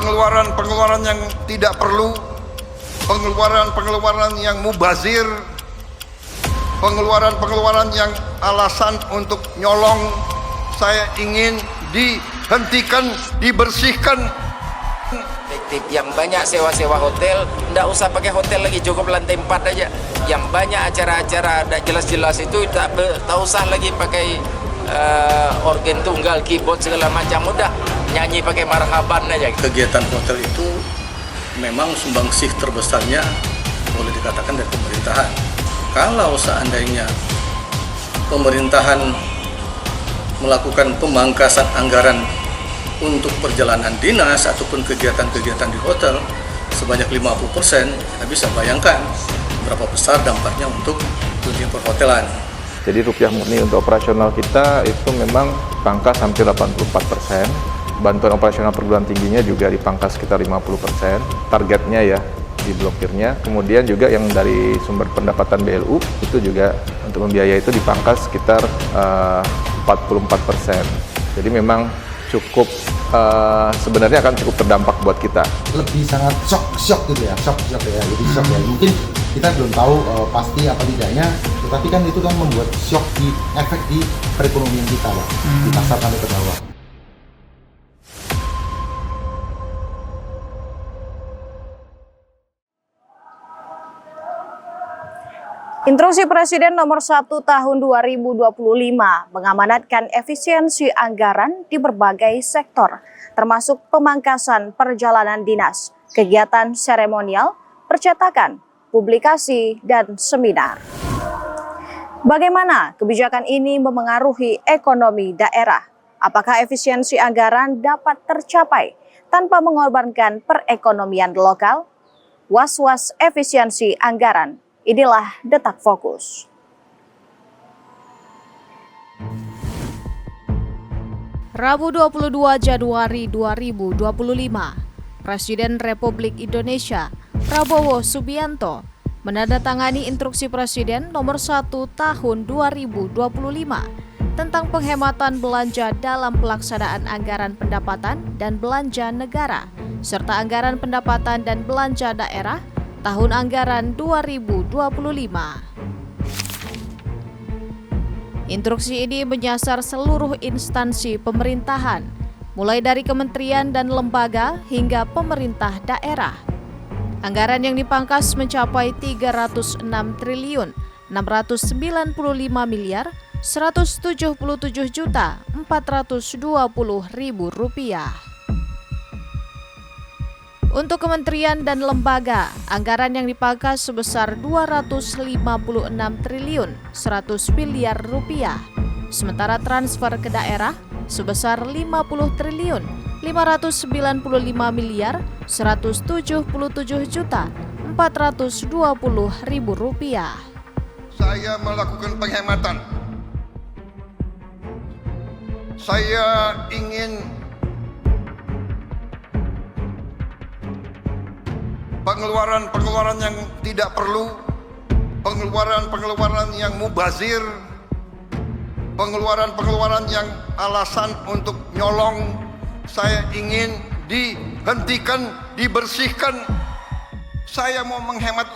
pengeluaran yang tidak perlu, pengeluaran yang mubazir, pengeluaran yang alasan untuk nyolong, saya ingin dihentikan, dibersihkan. Yang banyak sewa-sewa hotel, nggak usah pakai hotel lagi, cukup lantai 4 aja. Yang banyak acara-acara tidak jelas-jelas itu tak usah lagi pakai organ tunggal, keyboard segala macam, udah nyanyi pakai marhaban aja. Kegiatan hotel itu memang sumbangsih terbesarnya boleh dikatakan dari pemerintahan. Kalau seandainya pemerintahan melakukan pemangkasan anggaran untuk perjalanan dinas ataupun kegiatan-kegiatan di hotel sebanyak 50%, kita bisa bayangkan berapa besar dampaknya untuk dunia perhotelan. Jadi rupiah murni untuk operasional kita itu memang pangkas hampir 84%. Bantuan operasional perguruan tingginya juga dipangkas sekitar 50%. Targetnya ya, diblokirnya. Kemudian juga yang dari sumber pendapatan BLU itu juga untuk membiayai itu dipangkas sekitar 44%. Jadi memang cukup sebenarnya akan cukup terdampak buat kita. Lebih sangat shock gitu ya, shock ya, lebih shock ya. Mungkin kita belum tahu pasti apa tidaknya, tetapi kan itu kan membuat shock di efek di perekonomian kita lah, di pasar sampai ke bawah. Instruksi Presiden nomor 1 tahun 2025 mengamanatkan efisiensi anggaran di berbagai sektor, termasuk pemangkasan perjalanan dinas, kegiatan seremonial, percetakan, publikasi, dan seminar. Bagaimana kebijakan ini memengaruhi ekonomi daerah? Apakah efisiensi anggaran dapat tercapai tanpa mengorbankan perekonomian lokal? Was-was efisiensi anggaran. Inilah Detak Fokus. Rabu 22 Januari 2025, Presiden Republik Indonesia Prabowo Subianto menandatangani Instruksi Presiden nomor 1 tahun 2025 tentang penghematan belanja dalam pelaksanaan anggaran pendapatan dan belanja negara, serta anggaran pendapatan dan belanja daerah tahun anggaran 2025. Instruksi ini menyasar seluruh instansi pemerintahan, mulai dari kementerian dan lembaga hingga pemerintah daerah. Anggaran yang dipangkas mencapai 306 triliun 695 miliar 177 juta 420 ribu rupiah. Untuk kementerian dan lembaga, anggaran yang dipangkas sebesar 256 triliun 100 miliar rupiah. Sementara transfer ke daerah sebesar 50 triliun 595 miliar 177 juta 420 ribu rupiah. Saya melakukan penghematan. Saya ingin pengeluaran yang tidak perlu, pengeluaran yang mubazir, pengeluaran yang alasan untuk nyolong, saya ingin dihentikan, dibersihkan. Saya mau menghemat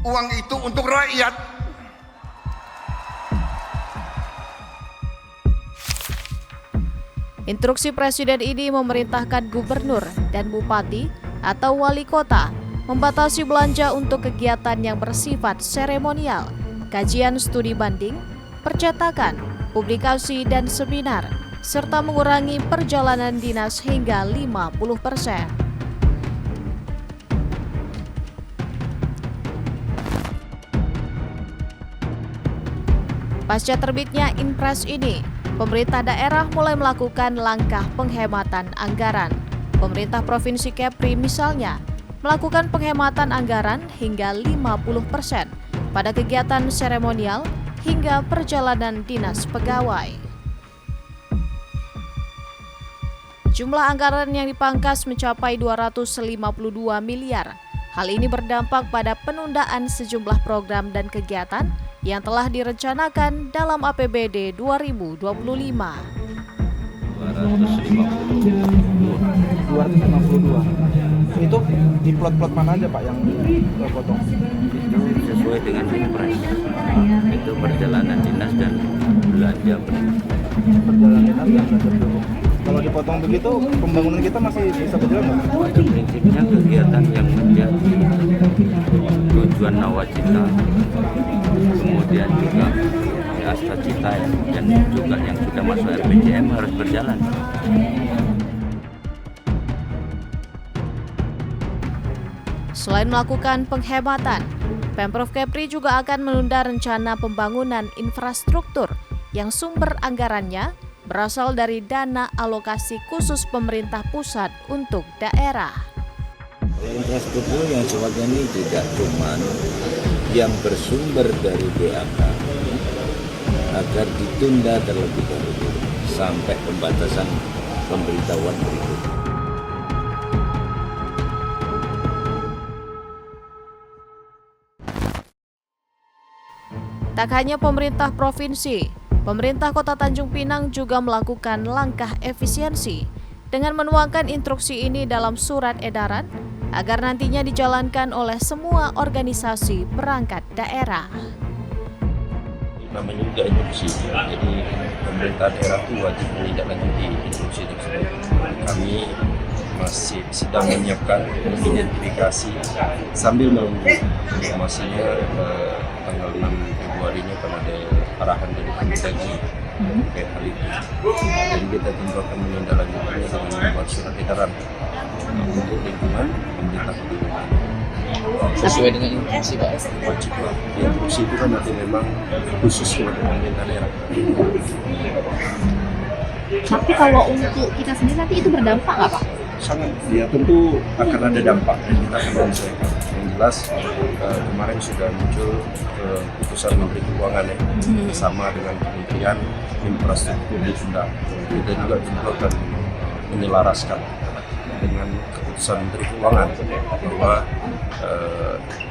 uang itu untuk rakyat. Instruksi Presiden ini memerintahkan gubernur dan bupati atau wali kota membatasi belanja untuk kegiatan yang bersifat seremonial, kajian studi banding, percetakan, publikasi, dan seminar, serta mengurangi perjalanan dinas hingga 50%. Pasca terbitnya Inpres ini, pemerintah daerah mulai melakukan langkah penghematan anggaran. Pemerintah Provinsi Kepri misalnya melakukan penghematan anggaran hingga 50% pada kegiatan seremonial hingga perjalanan dinas pegawai. Jumlah anggaran yang dipangkas mencapai 252 miliar. Hal ini berdampak pada penundaan sejumlah program dan kegiatan yang telah direncanakan dalam APBD 2025. 252 252. Itu di plot-plot mana aja Pak yang terpotong? Itu sesuai dengan impres. Itu perjalanan dinas dan belanja Perjalanan dinas dan belanja penduduk. Kalau dipotong begitu, pembangunan kita masih bisa berjalan nggak? pada prinsipnya kegiatan yang menjadi tujuan nawacita, kemudian juga asta cita ya, dan juga yang sudah masuk RPJM harus berjalan. Selain melakukan penghematan, Pemprov Kepri juga akan menunda rencana pembangunan infrastruktur yang sumber anggarannya berasal dari dana alokasi khusus pemerintah pusat untuk daerah. Infrastruktur yang sifatnya ini tidak cuma yang bersumber dari BAK agar ditunda terlebih dahulu sampai pembatasan pemberitahuan berikutnya. Tak hanya pemerintah provinsi, pemerintah Kota Tanjung Pinang juga melakukan langkah efisiensi dengan menuangkan instruksi ini dalam surat edaran agar nantinya dijalankan oleh semua organisasi perangkat daerah. Namanya juga instruksi, jadi pemerintah daerah itu wajib menindaklanjuti instruksi tersebut. Kami masih sedang menyiapkan identifikasi sambil menunggu informasinya tanggal 6 Februari ini akan ada arahan dari Kemendagri terkait hal itu. Jadi kita tentu akan menindaklanjutinya dengan membuat surat edaran untuk lingkungan pemerintah Kabupaten. Sesuai dengan instruksi Pak. Wajib lah. Instruksi itu kan nanti memang khusus kepada pemerintah daerah. Tapi kalau untuk kita sendiri nanti itu berdampak nggak Pak? Sangat, ya tentu akan ada dampak dan kita akan menyesuaikan. Yang jelas kemarin sudah muncul keputusan Menteri Keuangan ya, bersama dengan Kementerian Infrastruktur di Sunda. Kita juga tentu akan menyelaraskan dengan keputusan Menteri Keuangan bahwa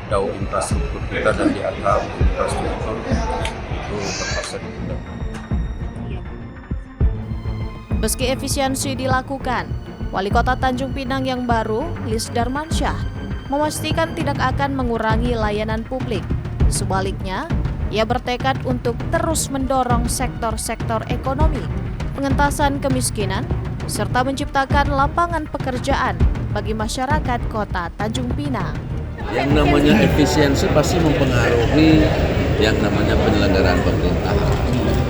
DAU infrastruktur kita dan di atas infrastruktur itu terpaksa ditunda. Meski efisiensi dilakukan, Wali Kota Tanjung Pinang yang baru, Lis Darmansyah, memastikan tidak akan mengurangi layanan publik. Sebaliknya, ia bertekad untuk terus mendorong sektor-sektor ekonomi, pengentasan kemiskinan, serta menciptakan lapangan pekerjaan bagi masyarakat Kota Tanjung Pinang. Yang namanya efisiensi pasti mempengaruhi yang namanya penyelenggaraan pemerintahan.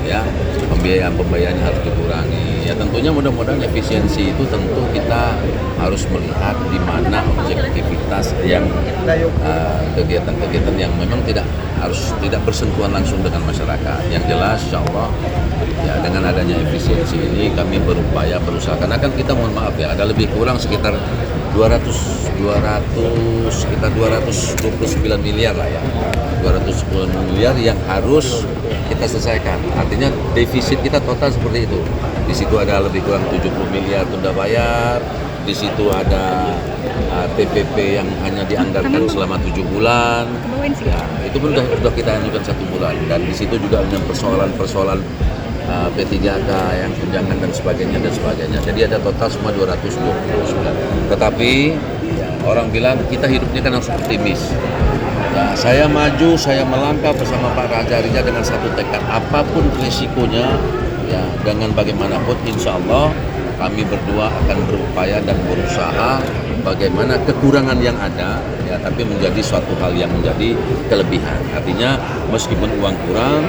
Ya, pembayaran harus dikurangi. Ya tentunya mudah-mudahan efisiensi itu tentu kita harus melihat di mana objektivitas yang kegiatan-kegiatan yang memang tidak bersentuhan langsung dengan masyarakat. Yang jelas insya Allah ya dengan adanya efisiensi ini kami berusaha karena kan kita mohon maaf ya ada lebih kurang sekitar 229 miliar lah ya. 210 miliar yang harus kita selesaikan. Artinya defisit kita total seperti itu. Di situ ada lebih kurang 70 miliar tunda bayar. Di situ ada TPP yang hanya dianggarkan selama 7 bulan. Ya, itu pun sudah kita ajukan 1 bulan. Dan di situ juga ada persoalan-persoalan P3K yang tunjangan dan sebagainya. Jadi ada total semua 229. Tetapi ya, orang bilang kita hidupnya kan harus optimis. Ya, saya maju, saya melangkah bersama Pak Raja Rija dengan satu tekad. Apapun risikonya, ya dengan bagaimanapun, insya Allah kami berdua akan berupaya dan berusaha bagaimana kekurangan yang ada, ya tapi menjadi suatu hal yang menjadi kelebihan. Artinya meskipun uang kurang,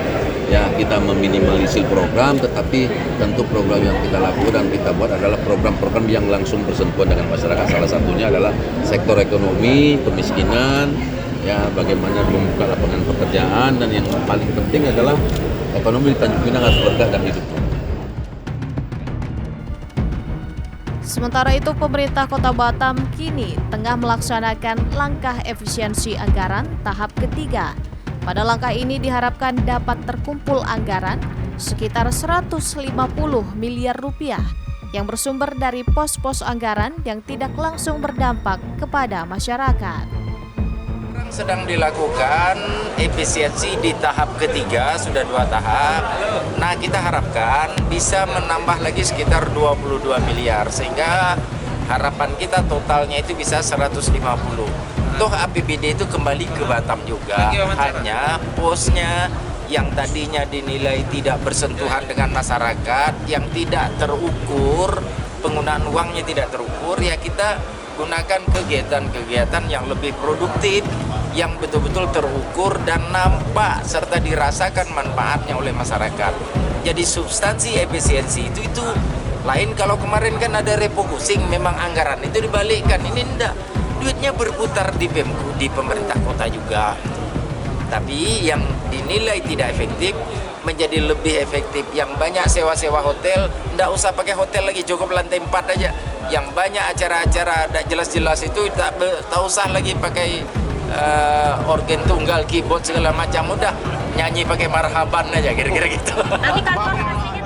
ya kita meminimalisir program, tetapi tentu program yang kita lakukan dan kita buat adalah program-program yang langsung bersentuhan dengan masyarakat. Salah satunya adalah sektor ekonomi, kemiskinan, ya bagaimana membuka lapangan pekerjaan, dan yang paling penting adalah ekonomi di Tanjung Pinang harus bergerak dan hidup. Sementara itu, pemerintah Kota Batam kini tengah melaksanakan langkah efisiensi anggaran tahap ketiga. Pada langkah ini diharapkan dapat terkumpul anggaran sekitar 150 miliar rupiah yang bersumber dari pos-pos anggaran yang tidak langsung berdampak kepada masyarakat. Sedang dilakukan efisiensi di tahap ketiga, sudah 2 tahap. Nah, kita harapkan bisa menambah lagi sekitar 22 miliar sehingga harapan kita totalnya itu bisa 150. Toh APBD itu kembali ke Batam juga, hanya posnya yang tadinya dinilai tidak bersentuhan dengan masyarakat, yang tidak terukur, penggunaan uangnya tidak terukur, ya kita gunakan kegiatan-kegiatan yang lebih produktif, yang betul-betul terukur dan nampak serta dirasakan manfaatnya oleh masyarakat. Jadi substansi efisiensi itu lain. Kalau kemarin kan ada refocusing, memang anggaran itu dibalikkan, ini enggak, duitnya berputar di Pemku, di pemerintah kota juga. Tapi yang dinilai tidak efektif menjadi lebih efektif. Yang banyak sewa-sewa hotel, enggak usah pakai hotel lagi, cukup lantai 4 aja. Yang banyak acara-acara tidak jelas-jelas itu tak usah lagi pakai organ tunggal, keyboard segala macam, udah nyanyi pakai marhaban aja, kira-kira gitu. Nanti kantor pastinya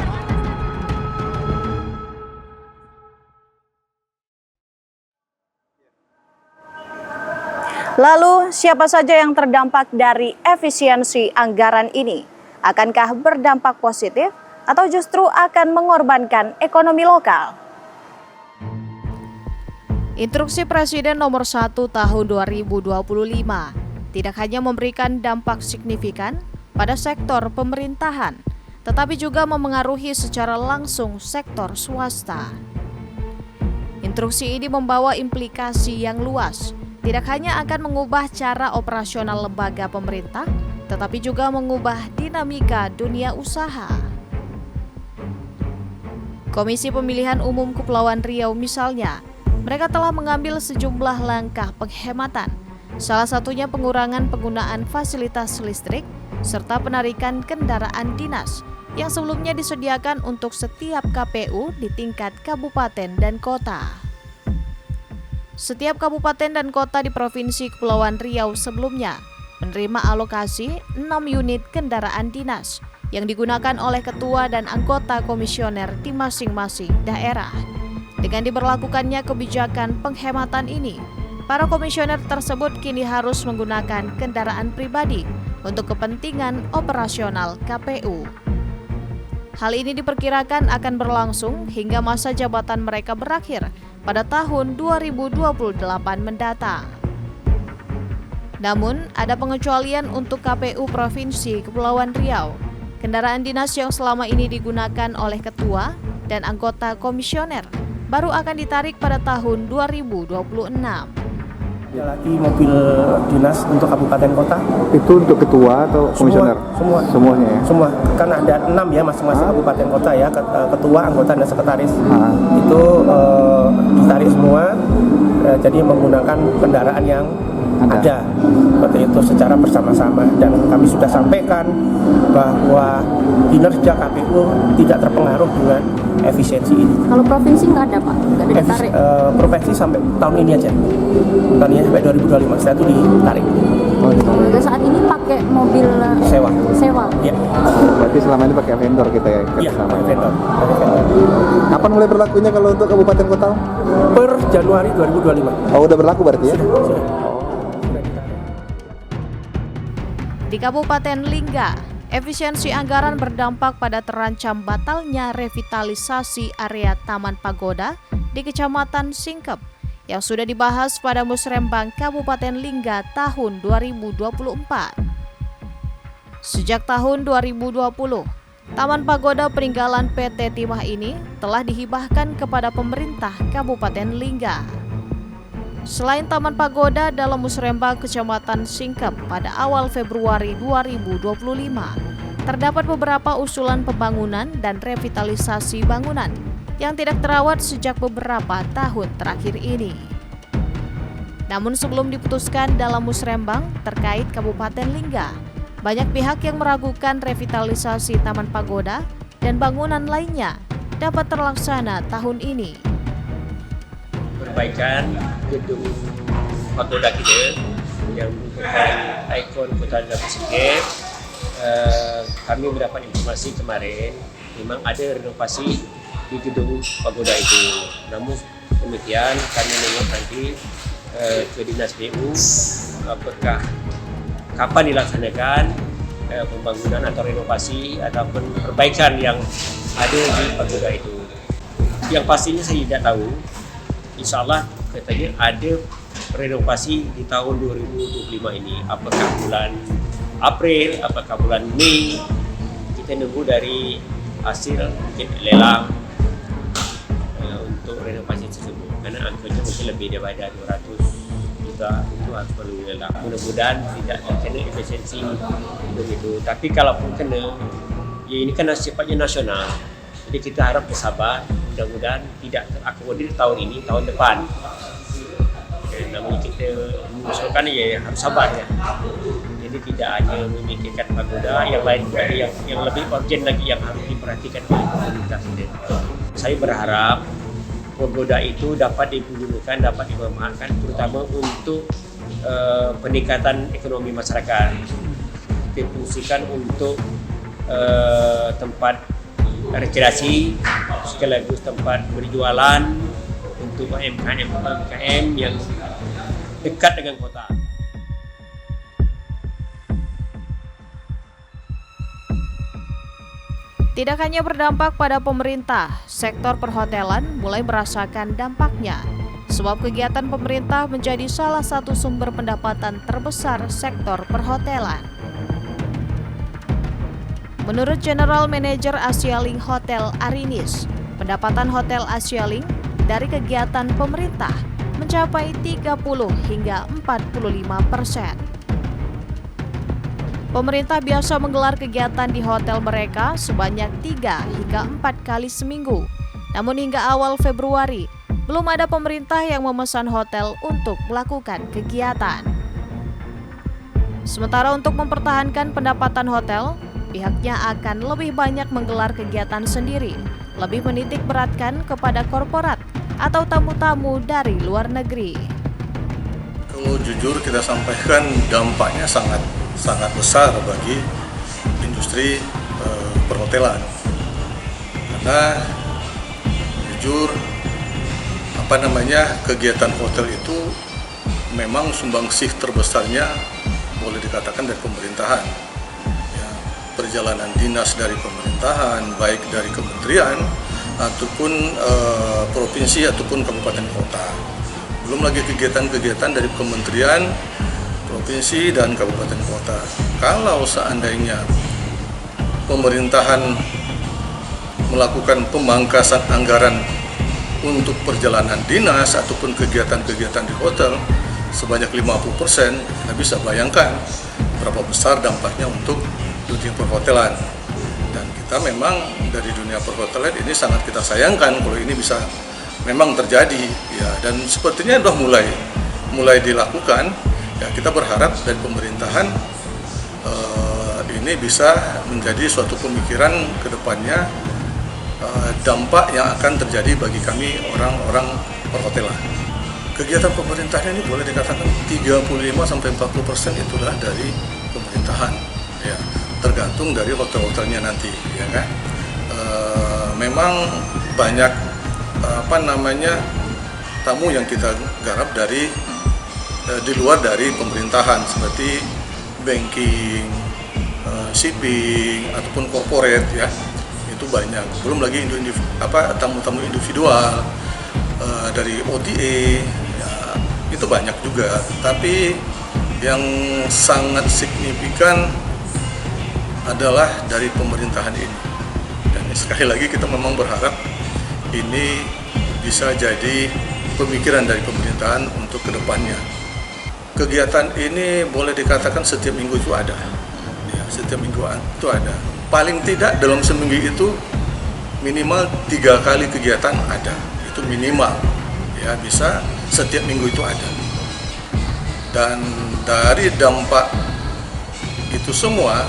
Lalu, siapa saja yang terdampak dari efisiensi anggaran ini? Akankah berdampak positif atau justru akan mengorbankan ekonomi lokal? Instruksi Presiden nomor 1 tahun 2025 tidak hanya memberikan dampak signifikan pada sektor pemerintahan, tetapi juga memengaruhi secara langsung sektor swasta. Instruksi ini membawa implikasi yang luas. Tidak hanya akan mengubah cara operasional lembaga pemerintah, tetapi juga mengubah dinamika dunia usaha. Komisi Pemilihan Umum Kepulauan Riau misalnya, mereka telah mengambil sejumlah langkah penghematan, salah satunya pengurangan penggunaan fasilitas listrik, serta penarikan kendaraan dinas yang sebelumnya disediakan untuk setiap KPU di tingkat kabupaten dan kota. Setiap kabupaten dan kota di Provinsi Kepulauan Riau sebelumnya menerima alokasi 6 unit kendaraan dinas yang digunakan oleh ketua dan anggota komisioner di masing-masing daerah. Dengan diberlakukannya kebijakan penghematan ini, para komisioner tersebut kini harus menggunakan kendaraan pribadi untuk kepentingan operasional KPU. Hal ini diperkirakan akan berlangsung hingga masa jabatan mereka berakhir pada tahun 2028 mendatang. Namun, ada pengecualian untuk KPU Provinsi Kepulauan Riau. Kendaraan dinas yang selama ini digunakan oleh ketua dan anggota komisioner baru akan ditarik pada tahun 2026. Ada lagi mobil dinas untuk kabupaten kota. Itu untuk ketua atau komisioner? Semuanya ya? Semua. Kan ada 6 ya masing-masing kabupaten kota ya, ketua, anggota, dan sekretaris. Itu ditarik semua, jadi menggunakan kendaraan yang ada. Seperti itu secara bersama-sama, dan kami sudah sampaikan bahwa kinerja KPU tidak terpengaruh dengan efisiensi ini. Kalau provinsi nggak ada Pak? Nggak ada ditarik? Provinsi sampai tahun ini aja. Tahun ini sampai 2025, setelah itu ditarik. Untuk saat ini pakai mobil sewa? Iya. Berarti selama ini pakai vendor kita ya? Iya, pakai vendor. Kapan mulai berlakunya kalau untuk kabupaten kota? Per Januari 2025. Oh, udah berlaku berarti ya? Sudah. Di Kabupaten Lingga, efisiensi anggaran berdampak pada terancam batalnya revitalisasi area Taman Pagoda di Kecamatan Singkep yang sudah dibahas pada Musrembang Kabupaten Lingga tahun 2024. Sejak tahun 2020, Taman Pagoda peninggalan PT Timah ini telah dihibahkan kepada pemerintah Kabupaten Lingga. Selain Taman Pagoda dalam Musrembang Kecamatan Singkep pada awal Februari 2025, terdapat beberapa usulan pembangunan dan revitalisasi bangunan yang tidak terawat sejak beberapa tahun terakhir ini. Namun sebelum diputuskan dalam Musrembang terkait Kabupaten Lingga, banyak pihak yang meragukan revitalisasi Taman Pagoda dan bangunan lainnya dapat terlaksana tahun ini. Perbaikan gedung Pagoda kita yang merupakan ikon Kota Lingga Singkep, kami mendapat informasi kemarin memang ada renovasi di gedung Pagoda itu. Namun demikian kami menengok nanti ke Dinas PU apakah kapan dilaksanakan pembangunan atau renovasi ataupun perbaikan yang ada di Pagoda itu. Yang pastinya saya tidak tahu insya Allah katanya ada renovasi di tahun 2025 ini. Apakah bulan April, apakah bulan Mei, kita nunggu dari hasil mungkin lelang untuk renovasi tersebut, karena angkanya mungkin lebih daripada 200 juta, itu harus perlu lelang. Mudah-mudahan tidak terkena efisiensi begitu, tapi kalaupun kena, ya ini kan sifatnya nasional, jadi kita harap bersabar, mudah-mudahan tidak terakomodir tahun ini, tahun depan. Namun kita mengusulkan ya harus sabar ya. Jadi tidak hanya memikirkan pagoda, yang lain juga ada yang lebih urgent lagi yang harus diperhatikan oleh pemerintah sendiri. Saya berharap pagoda itu dapat digunakan, dapat dimanfaatkan terutama untuk peningkatan ekonomi masyarakat. Difungsikan untuk tempat rekreasi, sekaligus tempat berjualan untuk UMKM yang dekat dengan kota. Tidak hanya berdampak pada pemerintah, sektor perhotelan mulai merasakan dampaknya. Sebab kegiatan pemerintah menjadi salah satu sumber pendapatan terbesar sektor perhotelan. Menurut General Manager Asialink Hotel Arinis, pendapatan Hotel Asialink dari kegiatan pemerintah mencapai 30 hingga 45%. Pemerintah biasa menggelar kegiatan di hotel mereka sebanyak 3 hingga 4 kali seminggu. Namun hingga awal Februari, belum ada pemerintah yang memesan hotel untuk melakukan kegiatan. Sementara untuk mempertahankan pendapatan hotel, pihaknya akan lebih banyak menggelar kegiatan sendiri, lebih menitik beratkan kepada korporat atau tamu-tamu dari luar negeri. Kalau jujur kita sampaikan dampaknya sangat besar bagi industri perhotelan. Karena jujur kegiatan hotel itu memang sumbangsih terbesarnya boleh dikatakan dari pemerintahan. Ya, perjalanan dinas dari pemerintahan, baik dari kementerian ataupun provinsi ataupun kabupaten kota. Belum lagi kegiatan-kegiatan dari kementerian, provinsi dan kabupaten kota. Kalau seandainya pemerintahan melakukan pemangkasan anggaran untuk perjalanan dinas ataupun kegiatan-kegiatan di hotel sebanyak 50%, kita bisa bayangkan berapa besar dampaknya untuk dunia perhotelan. Dan kita memang dari dunia perhotelan ini sangat kita sayangkan kalau ini bisa memang terjadi, ya. Dan sepertinya sudah mulai dilakukan. Ya, kita berharap dari pemerintahan ini bisa menjadi suatu pemikiran ke depannya, dampak yang akan terjadi bagi kami orang-orang perhotelan. Kegiatan pemerintahnya ini boleh dikatakan 35-40% itulah dari pemerintahan, ya, tergantung dari hotel-hotelnya nanti, ya kan. Memang banyak tamu yang kita garap dari di luar dari pemerintahan seperti banking, shipping ataupun corporate, ya. Itu banyak. Belum lagi tamu-tamu individual dari OTA, ya, itu banyak juga. Tapi yang sangat signifikan adalah dari pemerintahan ini. Dan sekali lagi kita memang berharap ini bisa jadi pemikiran dari pemerintahan untuk kedepannya. Kegiatan ini boleh dikatakan setiap minggu itu ada. Ya, setiap minggu itu ada. Paling tidak dalam seminggu itu minimal 3 kali kegiatan ada, itu minimal, ya, bisa setiap minggu itu ada. Dan dari dampak itu semua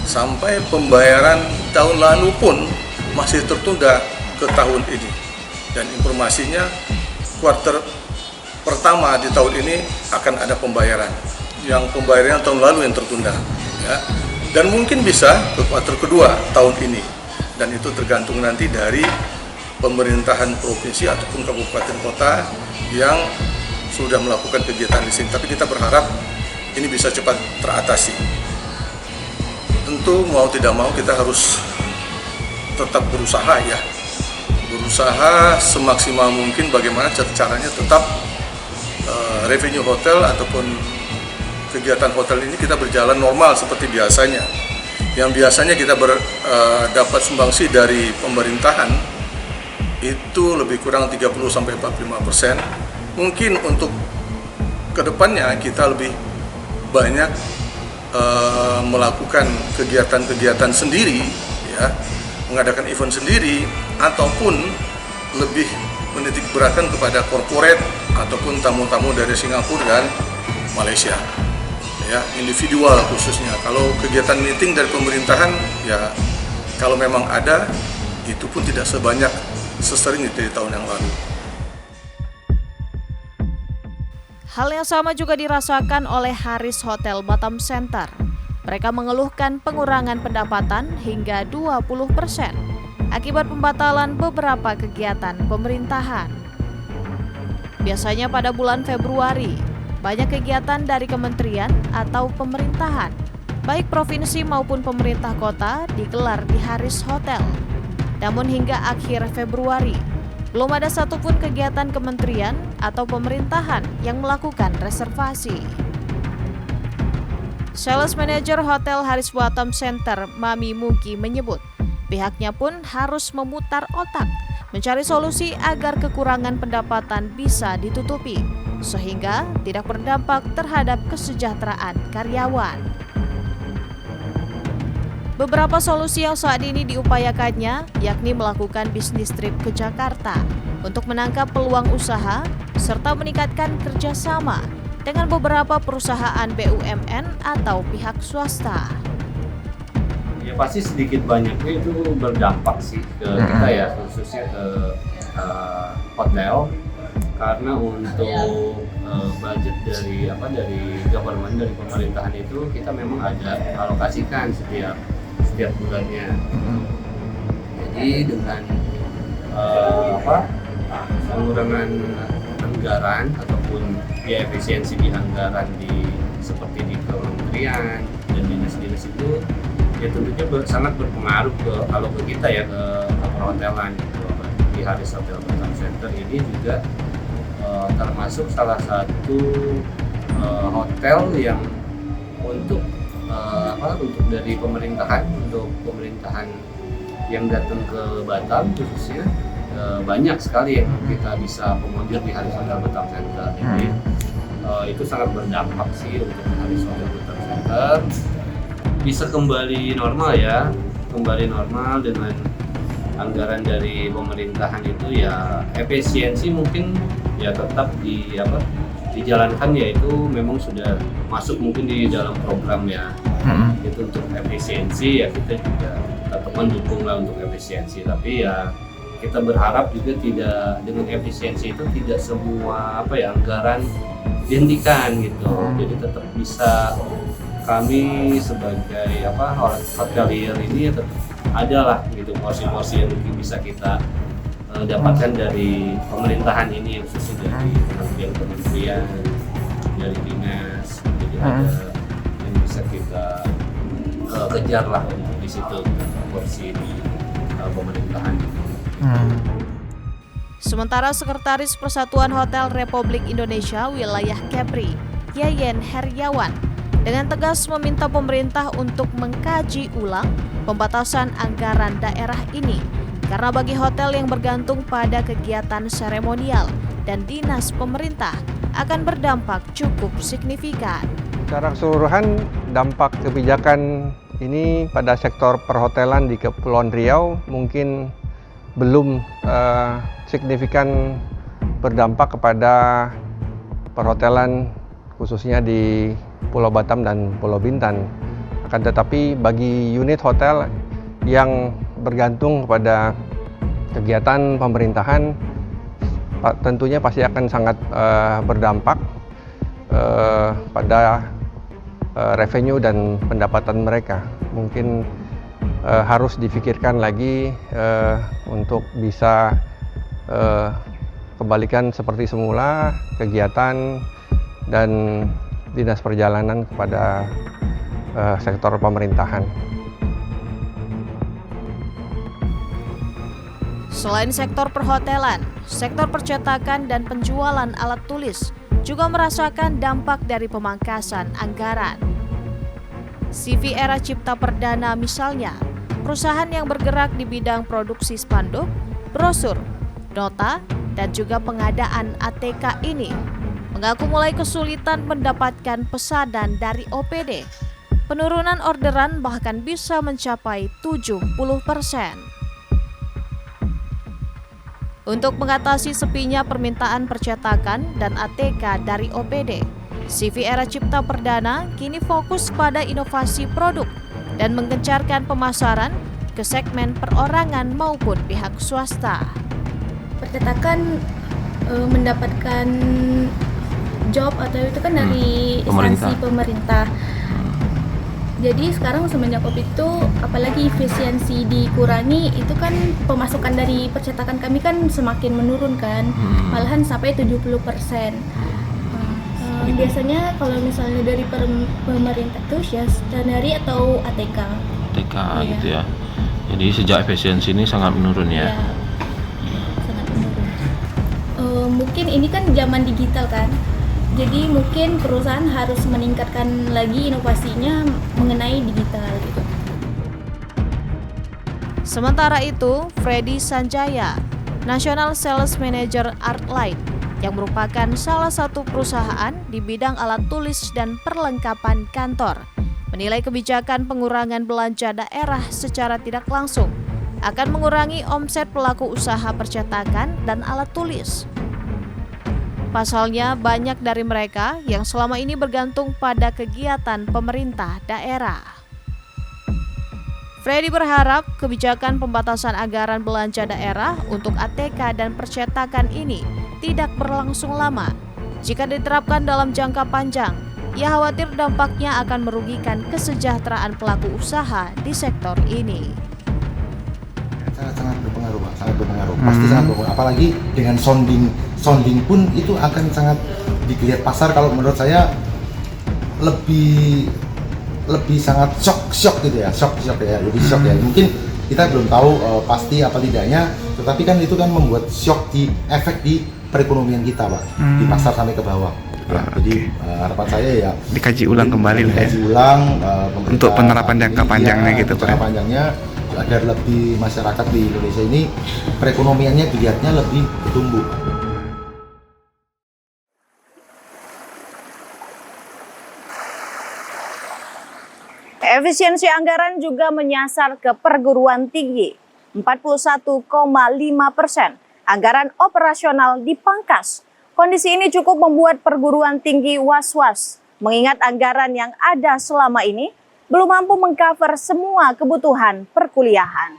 sampai pembayaran tahun lalu pun masih tertunda ke tahun ini. Dan informasinya kuartal pertama di tahun ini akan ada pembayaran, yang pembayaran tahun lalu yang tertunda, ya. Dan mungkin bisa ke kuartal kedua tahun ini, dan itu tergantung nanti dari pemerintahan provinsi ataupun kabupaten kota yang sudah melakukan kegiatan di sini. Tapi kita berharap ini bisa cepat teratasi. Tentu mau tidak mau kita harus tetap berusaha, ya, berusaha semaksimal mungkin bagaimana caranya tetap revenue hotel ataupun kegiatan hotel ini kita berjalan normal seperti biasanya. Yang biasanya kita dapat sumbangsi dari pemerintahan itu lebih kurang 30-45%. Mungkin untuk kedepannya kita lebih banyak melakukan kegiatan-kegiatan sendiri, ya, mengadakan event sendiri, ataupun lebih menitik beratkan kepada corporate ataupun tamu-tamu dari Singapura dan Malaysia. Ya, individual khususnya. Kalau kegiatan meeting dari pemerintahan, ya kalau memang ada, itu pun tidak sebanyak sesering dari tahun yang lalu. Hal yang sama juga dirasakan oleh Haris Hotel Batam Center. Mereka mengeluhkan pengurangan pendapatan hingga 20% akibat pembatalan beberapa kegiatan pemerintahan. Biasanya pada bulan Februari, banyak kegiatan dari kementerian atau pemerintahan, baik provinsi maupun pemerintah kota, digelar di Haris Hotel. Namun hingga akhir Februari, belum ada satupun kegiatan kementerian atau pemerintahan yang melakukan reservasi. Sales Manager Hotel Haris Batam Center, Mami Mugi, menyebut pihaknya pun harus memutar otak mencari solusi agar kekurangan pendapatan bisa ditutupi, sehingga tidak berdampak terhadap kesejahteraan karyawan. Beberapa solusi yang saat ini diupayakannya yakni melakukan bisnis trip ke Jakarta untuk menangkap peluang usaha serta meningkatkan kerjasama dengan beberapa perusahaan BUMN atau pihak swasta. Ya pasti sedikit banyaknya itu berdampak sih ke kita ya, khususnya ke hotel, karena untuk budget dari government, dari pemerintahan itu kita memang ada alokasikan setiap bulannya. Jadi dengan pengurangan anggaran ataupun biaya efisiensi di anggaran seperti di kementerian dan dinas-dinas itu, ya tentunya sangat berpengaruh kalau ke kita ya, ke perhotelan gitu. Di Haris Hotel Batam Center ini juga termasuk salah satu hotel yang untuk dari pemerintahan, untuk pemerintahan yang datang ke Batam khususnya, banyak sekali yang kita bisa pengunjung di Haris Hotel Batam Center. Jadi itu sangat berdampak sih untuk Haris Hotel Batam Center. Bisa kembali normal ya, kembali normal dengan anggaran dari pemerintahan itu ya, efisiensi mungkin ya tetap dijalankan, yaitu memang sudah masuk mungkin di dalam program ya. Itu untuk efisiensi ya, kita juga tetap mendukung lah untuk efisiensi, tapi ya kita berharap juga tidak, dengan efisiensi itu tidak semua anggaran dihentikan gitu. Jadi tetap bisa kami sebagai hotelier ini tetap ada lah gitu porsi-porsi yang mungkin bisa kita dapatkan dari pemerintahan ini, khususnya dari kementerian, dari dinas. Jadi ada yang bisa kita kejar lah di situ porsi di pemerintahan. Sementara Sekretaris Persatuan Hotel Republik Indonesia Wilayah Kepri, Yayen Heriawan, dengan tegas meminta pemerintah untuk mengkaji ulang pembatasan anggaran daerah ini, karena bagi hotel yang bergantung pada kegiatan seremonial dan dinas pemerintah akan berdampak cukup signifikan. Secara keseluruhan, dampak kebijakan ini pada sektor perhotelan di Kepulauan Riau mungkin belum signifikan berdampak kepada perhotelan khususnya di Pulau Batam dan Pulau Bintan. Akan tetapi bagi unit hotel yang bergantung kepada kegiatan pemerintahan, tentunya pasti akan sangat berdampak pada revenue dan pendapatan mereka. Mungkin harus difikirkan lagi untuk bisa kembalikan seperti semula kegiatan dan dinas perjalanan kepada sektor pemerintahan. Selain sektor perhotelan, sektor percetakan dan penjualan alat tulis juga merasakan dampak dari pemangkasan anggaran. CV Era Cipta Perdana misalnya, perusahaan yang bergerak di bidang produksi spanduk, brosur, nota, dan juga pengadaan ATK ini mengaku mulai kesulitan mendapatkan pesanan dari OPD. Penurunan orderan bahkan bisa mencapai 70%. Untuk mengatasi sepinya permintaan percetakan dan ATK dari OPD, CV Era Cipta Perdana kini fokus pada inovasi produk dan menggencarkan pemasaran ke segmen perorangan maupun pihak swasta. Percetakan mendapatkan job atau itu kan dari instansi pemerintah. Jadi sekarang semenjak COVID itu, apalagi efisiensi dikurangi, itu kan pemasukan dari percetakan kami kan semakin menurun kan, malahan sampai 70%. Biasanya kalau misalnya dari pemerintah itu ya stationery atau ATK. ATK gitu ya. Jadi sejak efisiensi ini sangat menurun ya. Sangat menurun. Mungkin ini kan zaman digital kan. Jadi mungkin perusahaan harus meningkatkan lagi inovasinya mengenai digital gitu. Sementara itu, Freddy Sanjaya, National Sales Manager Artlight, yang merupakan salah satu perusahaan di bidang alat tulis dan perlengkapan kantor, menilai kebijakan pengurangan belanja daerah secara tidak langsung akan mengurangi omset pelaku usaha percetakan dan alat tulis. Pasalnya, banyak dari mereka yang selama ini bergantung pada kegiatan pemerintah daerah. Freddy berharap kebijakan pembatasan anggaran belanja daerah untuk ATK dan percetakan ini tidak berlangsung lama. Jika diterapkan dalam jangka panjang, ia khawatir dampaknya akan merugikan kesejahteraan pelaku usaha di sektor ini. Sangat berpengaruh, Pak. Sangat berpengaruh. Pasti sangat berpengaruh. Apalagi dengan sounding pun itu akan sangat dilihat pasar. Kalau menurut saya lebih sangat shock gitu ya, shock ya, lebih shock ya. Mungkin kita belum tahu pasti apa tidaknya, tetapi kan itu kan membuat shock di efek di perekonomian kita, Pak, di pasar sampai ke bawah. Ya, jadi harapan saya ya dikaji ulang kembali dikaji ulang untuk penerapan jangka panjangnya gitu, Pak. Jangka panjangnya agar lebih masyarakat di Indonesia ini perekonomiannya dilihatnya lebih bertumbuh. Efisiensi anggaran juga menyasar ke perguruan tinggi. 41,5% anggaran operasional dipangkas. Kondisi ini cukup membuat perguruan tinggi was-was, mengingat anggaran yang ada selama ini belum mampu mengcover semua kebutuhan perkuliahan.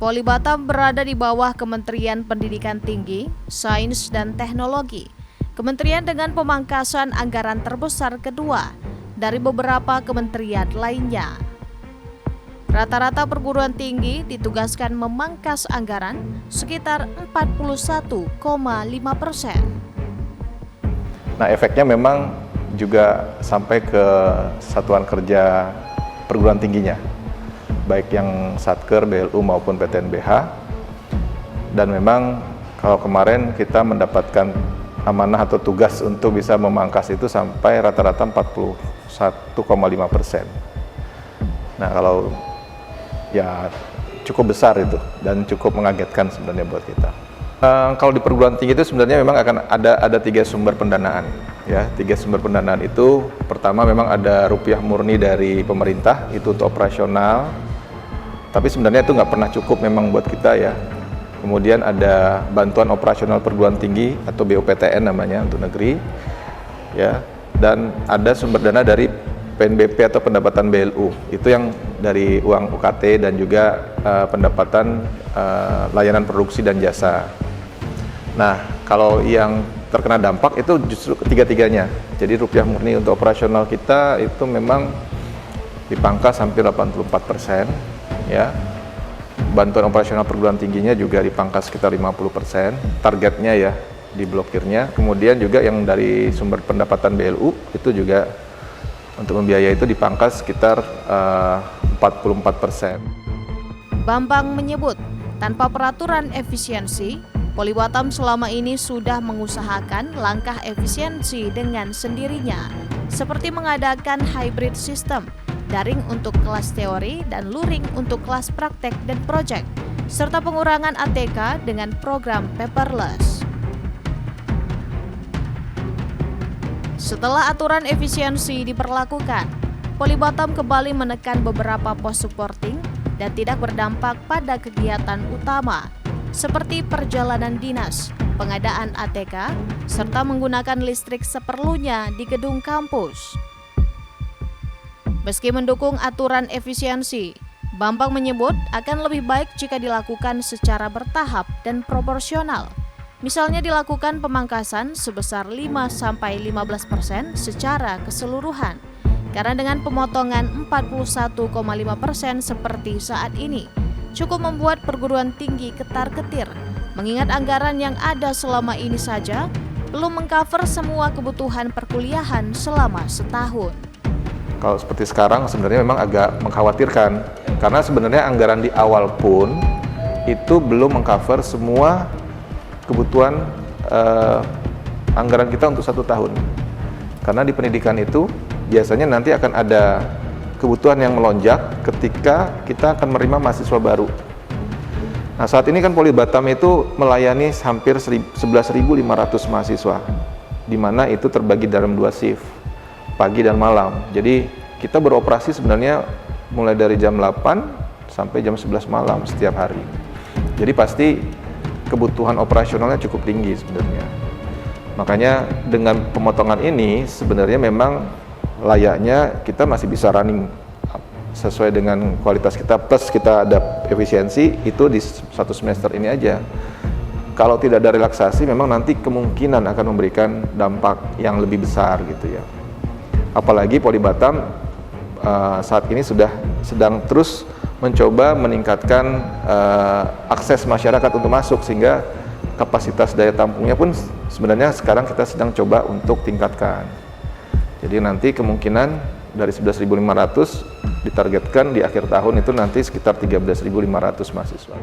Poli Batam berada di bawah Kementerian Pendidikan Tinggi, Sains dan Teknologi. Kementerian dengan pemangkasan anggaran terbesar kedua dari beberapa kementerian lainnya. Rata-rata perguruan tinggi ditugaskan memangkas anggaran sekitar 41,5%. Nah, efeknya memang juga sampai ke satuan kerja perguruan tingginya, baik yang Satker, BLU maupun PTNBH. Dan memang kalau kemarin kita mendapatkan amanah atau tugas untuk bisa memangkas itu sampai rata-rata 41,5%. Nah, kalau ya cukup besar itu dan cukup mengagetkan sebenarnya buat kita. Kalau di perguruan tinggi itu sebenarnya memang akan ada 3 sumber pendanaan, ya. 3 sumber pendanaan itu, pertama memang ada rupiah murni dari pemerintah itu untuk operasional, tapi sebenarnya itu nggak pernah cukup memang buat kita ya. Kemudian ada bantuan operasional perguruan tinggi atau BOPTN namanya untuk negeri, ya. Dan ada sumber dana dari PNBP atau pendapatan BLU, itu yang dari uang UKT dan juga pendapatan layanan produksi dan jasa. Nah, kalau yang terkena dampak itu justru ketiga-tiganya. Jadi rupiah murni untuk operasional kita itu memang dipangkas hampir 84%, ya. Bantuan operasional perguruan tingginya juga dipangkas sekitar 50%, targetnya ya, diblokirnya. Kemudian juga yang dari sumber pendapatan BLU itu juga Untuk membiayai itu dipangkas sekitar 44%. Bambang menyebut, tanpa peraturan efisiensi, Poli Batam selama ini sudah mengusahakan langkah efisiensi dengan sendirinya, seperti mengadakan hybrid system, daring untuk kelas teori dan luring untuk kelas praktek dan proyek, serta pengurangan ATK dengan program paperless. Setelah aturan efisiensi diberlakukan, Poli Batam kembali menekan beberapa pos supporting dan tidak berdampak pada kegiatan utama, seperti perjalanan dinas, pengadaan ATK, serta menggunakan listrik seperlunya di gedung kampus. Meski mendukung aturan efisiensi, Bambang menyebut akan lebih baik jika dilakukan secara bertahap dan proporsional. Misalnya dilakukan pemangkasan sebesar 5-15% secara keseluruhan. Karena dengan pemotongan 41,5% seperti saat ini, cukup membuat perguruan tinggi ketar-ketir, mengingat anggaran yang ada selama ini saja belum mengcover semua kebutuhan perkuliahan selama setahun. Kalau seperti sekarang sebenarnya memang agak mengkhawatirkan, karena sebenarnya anggaran di awal pun itu belum mengcover semua kebutuhan anggaran kita untuk 1 tahun. Karena di pendidikan itu biasanya nanti akan ada kebutuhan yang melonjak ketika kita akan menerima mahasiswa baru. Nah, saat ini kan Poli Batam itu melayani hampir 11.500 mahasiswa, di mana itu terbagi dalam 2 shift, pagi dan malam. Jadi kita beroperasi sebenarnya mulai dari jam 8 sampai jam 11 malam setiap hari. Jadi pasti kebutuhan operasionalnya cukup tinggi sebenarnya. Makanya dengan pemotongan ini sebenarnya memang layaknya kita masih bisa running sesuai dengan kualitas kita, plus kita ada efisiensi itu di 1 semester ini aja. Kalau tidak ada relaksasi memang nanti kemungkinan akan memberikan dampak yang lebih besar gitu ya. Apalagi Poli Batam saat ini sudah sedang terus mencoba meningkatkan akses masyarakat untuk masuk, sehingga kapasitas daya tampungnya pun sebenarnya sekarang kita sedang coba untuk tingkatkan. Jadi nanti kemungkinan dari 11.500 ditargetkan di akhir tahun itu nanti sekitar 13.500 mahasiswa.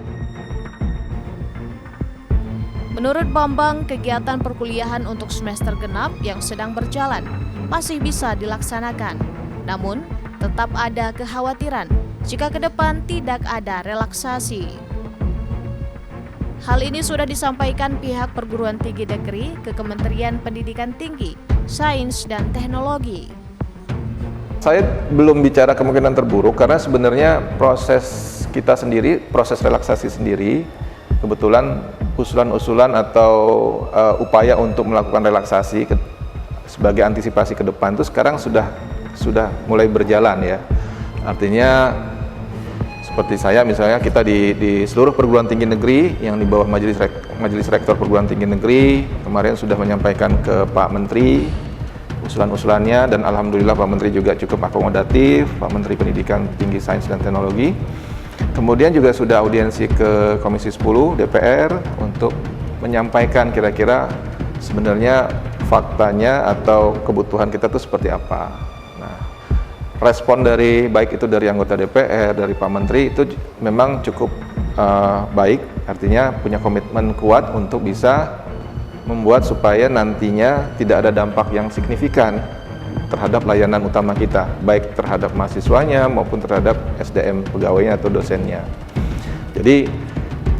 Menurut Bambang, kegiatan perkuliahan untuk semester genap yang sedang berjalan masih bisa dilaksanakan. Namun, tetap ada kekhawatiran jika ke depan tidak ada relaksasi. Hal ini sudah disampaikan pihak perguruan tinggi negeri ke Kementerian Pendidikan Tinggi, Sains dan Teknologi. Saya belum bicara kemungkinan terburuk karena sebenarnya proses kita sendiri, proses relaksasi sendiri, kebetulan usulan-usulan atau upaya untuk melakukan relaksasi sebagai antisipasi ke depan itu sekarang sudah mulai berjalan ya. Artinya seperti saya misalnya kita di seluruh perguruan tinggi negeri yang di bawah Majelis Rektor Perguruan Tinggi Negeri kemarin sudah menyampaikan ke Pak Menteri usulan-usulannya, dan alhamdulillah Pak Menteri juga cukup akomodatif, Pak Menteri Pendidikan Tinggi Sains dan Teknologi. Kemudian juga sudah audiensi ke Komisi 10 DPR untuk menyampaikan kira-kira sebenarnya faktanya atau kebutuhan kita itu seperti apa. Nah, respon dari baik itu dari anggota DPR, dari Pak Menteri itu memang cukup baik, artinya punya komitmen kuat untuk bisa membuat supaya nantinya tidak ada dampak yang signifikan terhadap layanan utama kita, baik terhadap mahasiswanya maupun terhadap SDM pegawainya atau dosennya. Jadi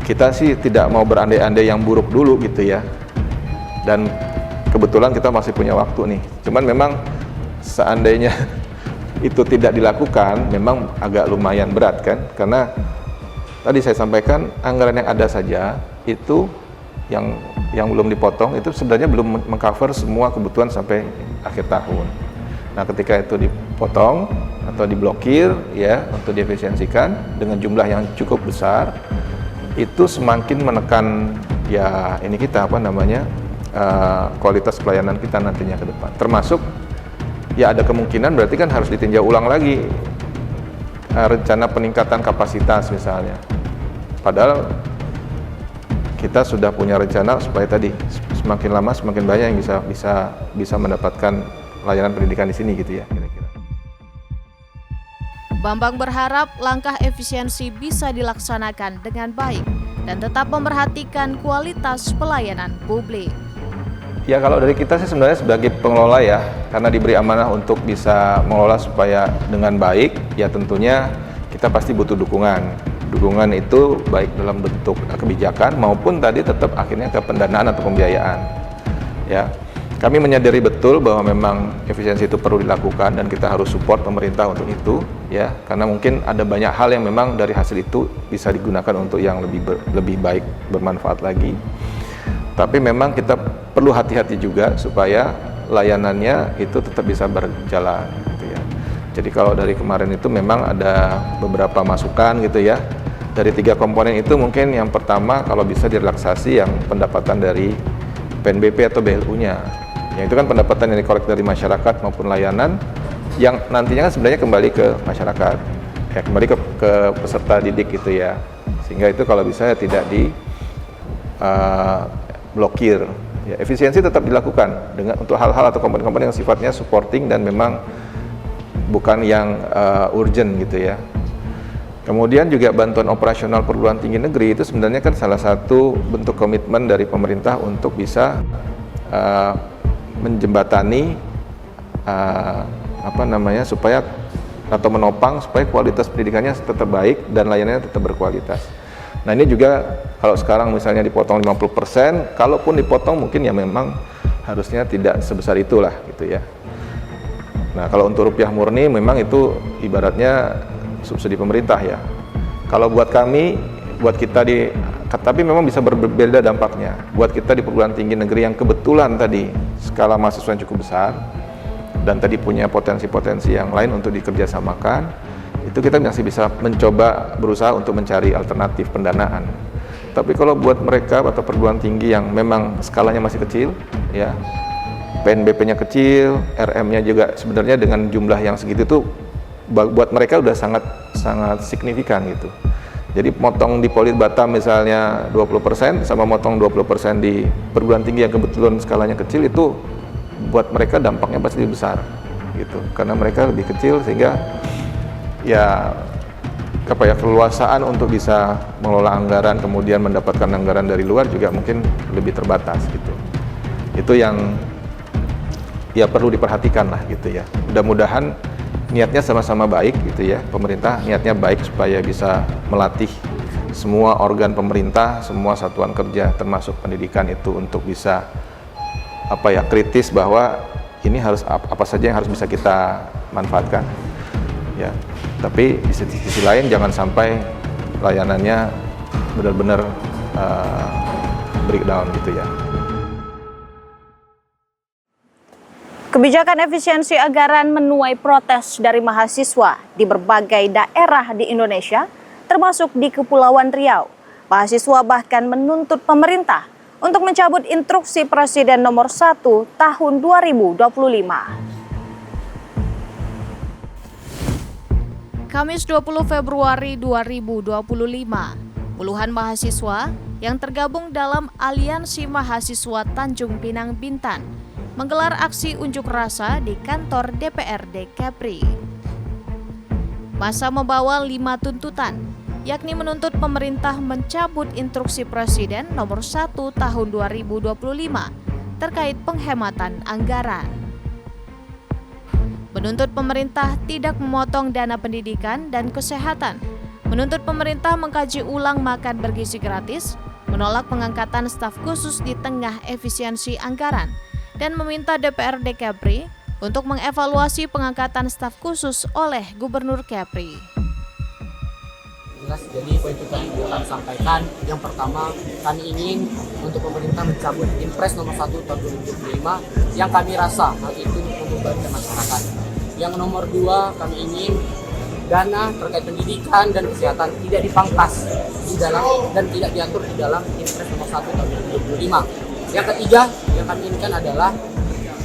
kita sih tidak mau berandai-andai yang buruk dulu gitu ya, dan kebetulan kita masih punya waktu nih. Cuman memang seandainya itu tidak dilakukan memang agak lumayan berat kan, karena tadi saya sampaikan anggaran yang ada saja itu yang belum dipotong itu sebenarnya belum mengcover semua kebutuhan sampai akhir tahun. Nah, ketika itu dipotong atau diblokir ya untuk diefisiensikan dengan jumlah yang cukup besar, itu semakin menekan ya ini kita kualitas pelayanan kita nantinya ke depan. Termasuk ya ada kemungkinan berarti kan harus ditinjau ulang lagi rencana peningkatan kapasitas misalnya. Padahal kita sudah punya rencana supaya tadi semakin lama semakin banyak yang bisa mendapatkan layanan pendidikan di sini gitu ya kira-kira. Bambang berharap langkah efisiensi bisa dilaksanakan dengan baik dan tetap memperhatikan kualitas pelayanan publik. Ya kalau dari kita sih sebenarnya sebagai pengelola ya, karena diberi amanah untuk bisa mengelola supaya dengan baik, ya tentunya kita pasti butuh dukungan. Dukungan itu baik dalam bentuk kebijakan maupun tadi tetap akhirnya ke pendanaan atau pembiayaan. Ya, kami menyadari betul bahwa memang efisiensi itu perlu dilakukan dan kita harus support pemerintah untuk itu, ya, karena mungkin ada banyak hal yang memang dari hasil itu bisa digunakan untuk yang lebih baik, bermanfaat lagi. Tapi memang kita perlu hati-hati juga supaya layanannya itu tetap bisa berjalan, gitu ya. Jadi kalau dari kemarin itu memang ada beberapa masukan gitu ya. Dari 3 komponen itu mungkin yang pertama kalau bisa direlaksasi yang pendapatan dari PNBP atau BLU-nya. Yang itu kan pendapatan yang dikolek dari masyarakat maupun layanan yang nantinya kan sebenarnya kembali ke masyarakat. Ya, kembali ke peserta didik gitu ya. Sehingga itu kalau bisa ya tidak di blokir. Ya, efisiensi tetap dilakukan dengan untuk hal-hal atau komponen-komponen yang sifatnya supporting dan memang bukan yang urgent gitu ya. Kemudian juga bantuan operasional perguruan tinggi negeri itu sebenarnya kan salah satu bentuk komitmen dari pemerintah untuk bisa menjembatani supaya atau menopang supaya kualitas pendidikannya tetap baik dan layanannya tetap berkualitas. Nah ini juga kalau sekarang misalnya dipotong 50%, kalaupun dipotong mungkin ya memang harusnya tidak sebesar itulah gitu ya. Nah kalau untuk rupiah murni memang itu ibaratnya subsidi pemerintah ya. Kalau buat kami, buat kita tapi memang bisa berbeda dampaknya. Buat kita di perguruan tinggi negeri yang kebetulan tadi skala mahasiswa yang cukup besar dan tadi punya potensi-potensi yang lain untuk dikerjasamakan, itu kita masih bisa mencoba berusaha untuk mencari alternatif pendanaan. Tapi kalau buat mereka atau perguruan tinggi yang memang skalanya masih kecil, ya PNBP-nya kecil, RM-nya juga sebenarnya dengan jumlah yang segitu tuh buat mereka udah sangat signifikan gitu. Jadi motong di Polit Batam misalnya 20% sama motong 20% di perguruan tinggi yang kebetulan skalanya kecil itu buat mereka dampaknya pasti lebih besar gitu. Karena mereka lebih kecil sehingga ya keluasaan untuk bisa mengelola anggaran kemudian mendapatkan anggaran dari luar juga mungkin lebih terbatas gitu. Itu yang ya perlu diperhatikan lah gitu ya. Mudah-mudahan niatnya sama-sama baik gitu ya, pemerintah niatnya baik supaya bisa melatih semua organ pemerintah, semua satuan kerja termasuk pendidikan itu untuk bisa kritis bahwa ini harus apa saja yang harus bisa kita manfaatkan ya. Tapi di sisi lain jangan sampai layanannya benar-benar breakdown gitu ya. Kebijakan efisiensi anggaran menuai protes dari mahasiswa di berbagai daerah di Indonesia, termasuk di Kepulauan Riau. Mahasiswa bahkan menuntut pemerintah untuk mencabut instruksi Presiden nomor 1 tahun 2025. Kamis 20 Februari 2025, puluhan mahasiswa yang tergabung dalam Aliansi Mahasiswa Tanjung Pinang Bintan menggelar aksi unjuk rasa di kantor DPRD Kepri. Massa membawa 5 tuntutan, yakni menuntut pemerintah mencabut instruksi Presiden nomor 1 tahun 2025 terkait penghematan anggaran. Menuntut pemerintah tidak memotong dana pendidikan dan kesehatan, menuntut pemerintah mengkaji ulang makan bergizi gratis, menolak pengangkatan staf khusus di tengah efisiensi anggaran, dan meminta DPRD Kepri untuk mengevaluasi pengangkatan staf khusus oleh Gubernur Kepri. Jadi poin-poin yang kami sampaikan, yang pertama kami ingin untuk pemerintah mencabut Impres nomor 1 tahun 2025 yang kami rasa hal itu membebankan masyarakat. Yang nomor 2 kami ingin dana terkait pendidikan dan kesehatan tidak dipangkas di dalam dan tidak diatur di dalam Impres nomor 1 tahun 2025. Yang ketiga yang kami inginkan adalah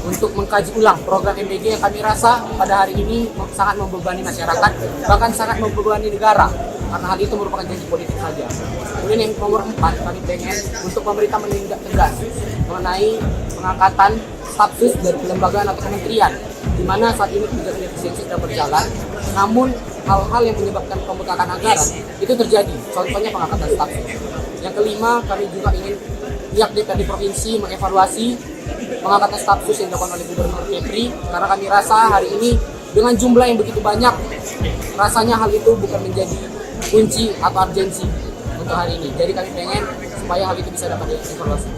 untuk mengkaji ulang program MBG yang kami rasa pada hari ini sangat membebani masyarakat, bahkan sangat membebani negara, karena hal itu merupakan janji politik saja. Kemudian yang nomor 4, kami pengen untuk pemerintah menindak tegas mengenai pengangkatan staf khusus dari kelembagaan atau kementerian, di mana saat ini kebijakan efisiensi sudah berjalan, namun hal-hal yang menyebabkan pembengkakan anggaran itu terjadi. Contohnya pengangkatan staf. Yang kelima, kami juga ingin pihak DPRD Provinsi mengevaluasi pengangkatan staf sus yang dilakukan oleh Gubernur Kepri, karena kami rasa hari ini dengan jumlah yang begitu banyak, rasanya hal itu bukan menjadi kunci atau urgensi untuk hari ini. Jadi kami pengen supaya hal itu bisa dapat dievaluasi.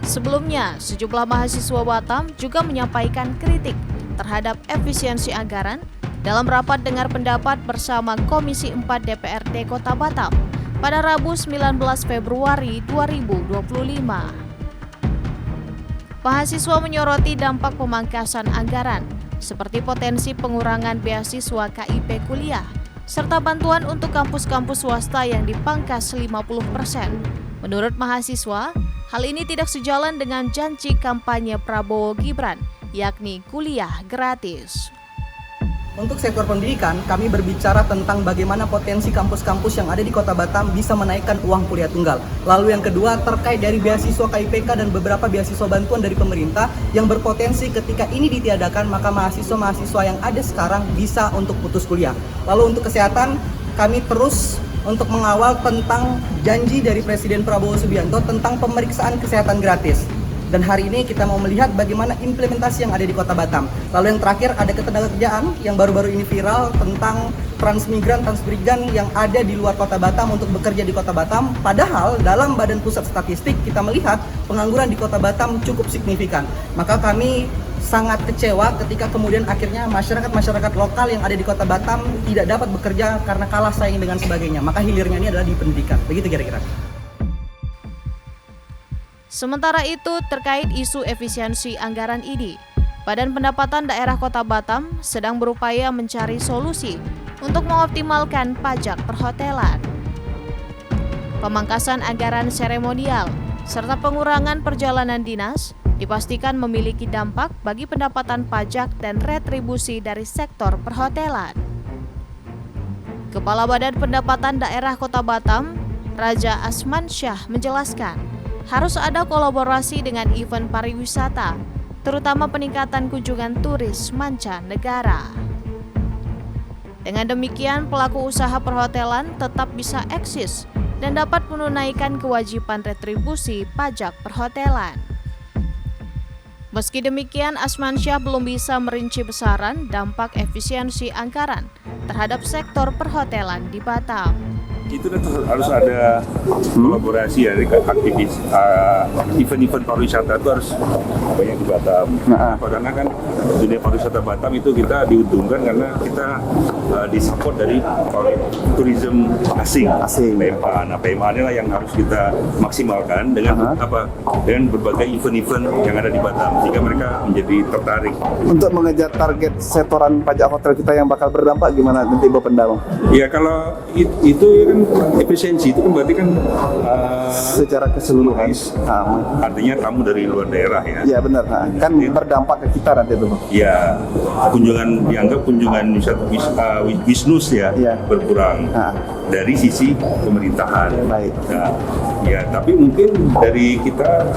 Sebelumnya, sejumlah mahasiswa Batam juga menyampaikan kritik terhadap efisiensi anggaran dalam rapat dengar pendapat bersama Komisi 4 DPRD Kota Batam pada Rabu 19 Februari 2025. Mahasiswa menyoroti dampak pemangkasan anggaran, seperti potensi pengurangan beasiswa KIP kuliah, serta bantuan untuk kampus-kampus swasta yang dipangkas 50%. Menurut mahasiswa, hal ini tidak sejalan dengan janji kampanye Prabowo Gibran, yakni kuliah gratis. Untuk sektor pendidikan, kami berbicara tentang bagaimana potensi kampus-kampus yang ada di Kota Batam bisa menaikkan uang kuliah tunggal. Lalu yang kedua, terkait dari beasiswa KIPK dan beberapa beasiswa bantuan dari pemerintah yang berpotensi ketika ini ditiadakan, maka mahasiswa-mahasiswa yang ada sekarang bisa untuk putus kuliah. Lalu untuk kesehatan, kami terus untuk mengawal tentang janji dari Presiden Prabowo Subianto tentang pemeriksaan kesehatan gratis. Dan hari ini kita mau melihat bagaimana implementasi yang ada di Kota Batam. Lalu yang terakhir ada ketenagakerjaan yang baru-baru ini viral tentang transmigran, transmigran yang ada di luar Kota Batam untuk bekerja di Kota Batam. Padahal dalam Badan Pusat Statistik kita melihat pengangguran di Kota Batam cukup signifikan. Maka kami sangat kecewa ketika kemudian akhirnya masyarakat lokal yang ada di Kota Batam tidak dapat bekerja karena kalah saing dengan sebagainya. Maka hilirnya ini adalah di pendidikan. Begitu kira-kira. Sementara itu, terkait isu efisiensi anggaran ini, Badan Pendapatan Daerah Kota Batam sedang berupaya mencari solusi untuk mengoptimalkan pajak perhotelan. Pemangkasan anggaran seremonial serta pengurangan perjalanan dinas dipastikan memiliki dampak bagi pendapatan pajak dan retribusi dari sektor perhotelan. Kepala Badan Pendapatan Daerah Kota Batam, Raja Asmansyah menjelaskan, harus ada kolaborasi dengan event pariwisata, terutama peningkatan kunjungan turis mancanegara. Dengan demikian, pelaku usaha perhotelan tetap bisa eksis dan dapat menunaikan kewajiban retribusi pajak perhotelan. Meski demikian, Asmansyah belum bisa merinci besaran dampak efisiensi anggaran terhadap sektor perhotelan di Batam. Itu kan harus ada kolaborasi ya dengan aktivis event-event pariwisata itu harus banyak di Batam. Karena kan dunia pariwisata Batam itu kita diuntungkan karena kita disupport dari tourism asing. PMA. Nah, PMA inilah yang harus kita maksimalkan dengan dengan berbagai event-event yang ada di Batam sehingga mereka menjadi tertarik. Untuk mengejar target setoran pajak hotel kita yang bakal berdampak gimana nanti Bapak Pendang? Ya kalau itu kan efisiensi itu kan berarti kan secara keseluruhan. Artinya tamu dari luar daerah ya. Iya benar. Kan berdampak ke kita nanti itu. Ya, dianggap kunjungan bisnis ya berkurang dari sisi pemerintahan. Baik. Nah, ya tapi mungkin dari kita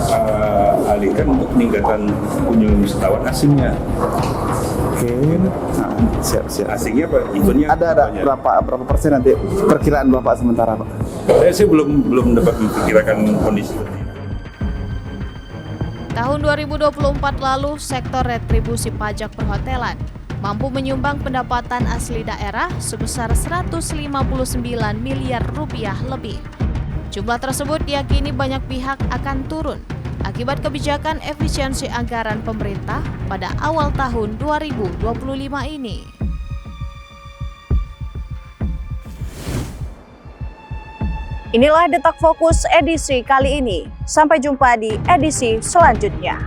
alihkan untuk peningkatan kunjungan wisatawan asingnya. Oke. Siap. Asingnya apa? Eventnya ada berapa persen nanti perkiraan Bapak sementara Pak? Saya belum dapat memperkirakan kondisi. Tahun 2024 lalu, sektor retribusi pajak perhotelan mampu menyumbang pendapatan asli daerah sebesar 159 miliar rupiah lebih. Jumlah tersebut diyakini banyak pihak akan turun akibat kebijakan efisiensi anggaran pemerintah pada awal tahun 2025 ini. Inilah Detak Fokus edisi kali ini. Sampai jumpa di edisi selanjutnya.